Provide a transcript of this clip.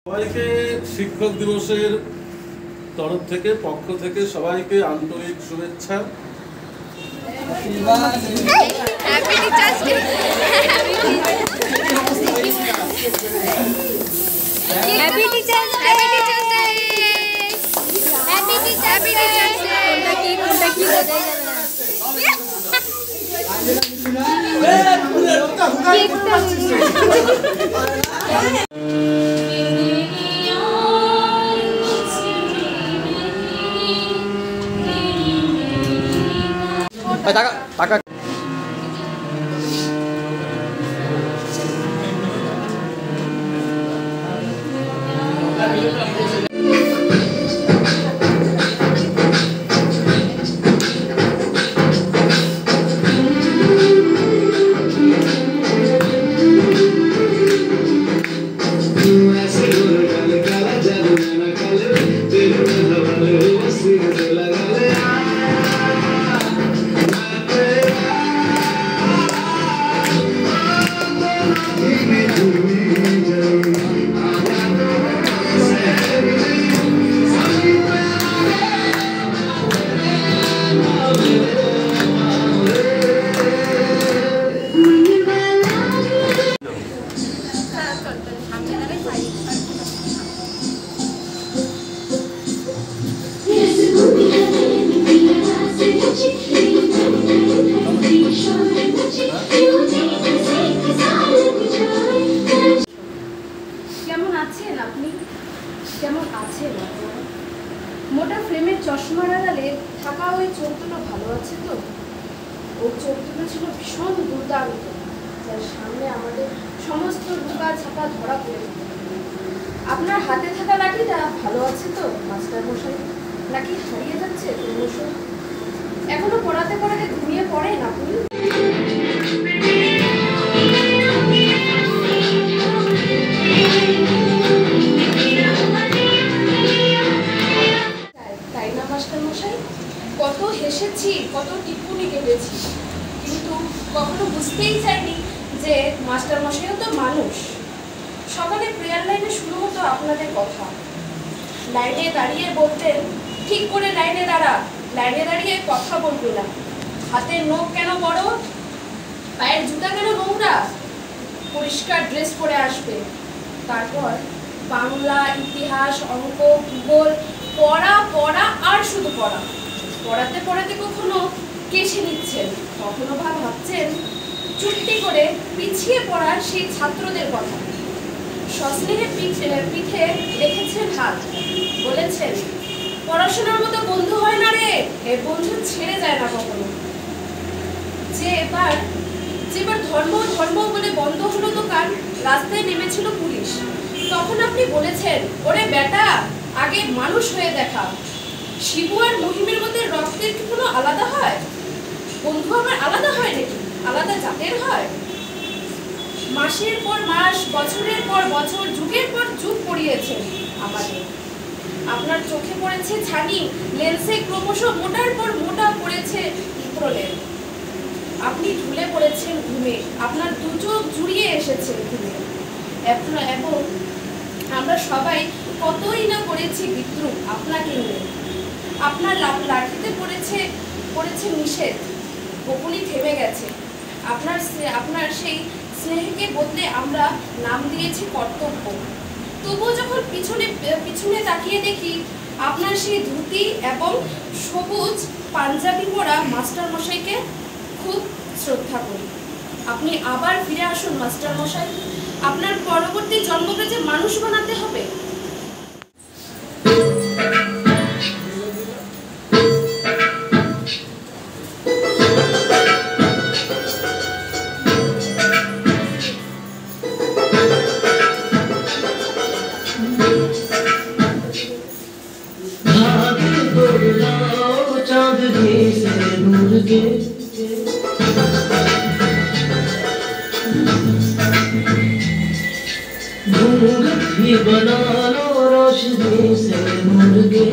সবাইকে শিক্ষক দিবসের তরফ থেকে পক্ষ থেকে সবাইকে আন্তরিক শুভেচ্ছা। Happy teachers day. Happy teachers day. Happy teachers day. Happy teachers day. কোনটা কি বোঝাই যাবে না। টাকা কেমন আছেন আপনি? কেমন আছেন? মোটা ফ্রেমের চশমা লাগালে থাকা ওই চোখ দুটো ভালো আছে তো? ওই চোখ দুটো ছিল ভীষণ দুর্দান্ত, যার সামনে আমাদের সমস্ত লুকা ছাপা ধরা পড়ে যেত। আপনার হাতে থাকা লাঠিটা ভালো আছে তো মাস্টার মশাই? নাকি হারিয়ে যাচ্ছে ক্রমশ? এখনো পড়াতে পড়াতে ঘুমিয়ে পড়েন আপনি? তাই না মাস্টার মশাই? কত হেসেছি, কত টিপ্পনি কেটেছি, কিন্তু কখনো বুঝতেই চাইনি যে মাস্টার মশাইও তো মানুষ। সকালে প্রেয়ার লাইনে শুরু হতো আপনাদের কথা। লাইনে দাঁড়িয়ে বলতেন, ঠিক করে লাইনে দাঁড়া, লাইনে দাঁড়িয়ে কথা বলবে না, হাতের নখ কেন বড়, পায়ের জুতা কেন নোংরা, পরিষ্কার ড্রেস পরে আসবে। তারপর বাংলা, ইতিহাস, অঙ্ক, ভূগোল পড়া পড়া আর শুধু পড়া। পড়াতে পড়াতে কখনো কেশে নিচ্ছেন, কখনো ভাবছেন চুক্তি করে পিছিয়ে পড়ার সেই ছাত্রদের কথা। সস্নেহে পিঠে রেখেছেন হাত, বলেছেন পড়াশোনার মতো বন্ধু হয় না রে, এ বন্ধু ছেড়ে যায় না কখনো। যে এবার ধর্ম ধর্ম বলে বন্ধ হলো দোকান, রাস্তায় নেমেছিল পুলিশ, তখন আপনি বলেছেন, ওরে বেটা আগে মানুষ হয়ে দেখা। শিবু আর মহিমের মধ্যে রক্তের কি কোনো আলাদা হয়? বন্ধু আবার আলাদা হয় নাকি? আলাদা জাতের হয়? মাসের পর মাস, বছরের পর বছর, যুগের পর যুগ পড়িয়েছেন আমাদের। আপনার চোখে পড়েছে ছানি, লেন্সে ক্রমশ মোটার পর মোটা পড়েছে প্রলেপ। আপনি ঢুলে পড়েছেন ঘুমে, আপনার দু চোখ জুড়িয়ে এসেছে ঘুমে। এবং আমরা সবাই কতই না করেছি বিদ্রুপ আপনাকে নিয়ে। আপনার লাঠিতে পড়েছে নিষেধ, গোপনী থেমে গেছে। আপনার সেই স্নেহকে বদলে আমরা নাম দিয়েছি কর্তব্য। তবুও যখন পিছনে তাকিয়ে দেখি আপনার সেই ধুতি এবং সবুজ পাঞ্জাবি পরা মাস্টার মশাইকে খুব শ্রদ্ধা করি। আপনি আবার ফিরে আসুন মাস্টার মশাই, আপনার পরবর্তী জন্মকে যে মানুষ বানাতে হবে। बना लो रोशनी से मुर्गे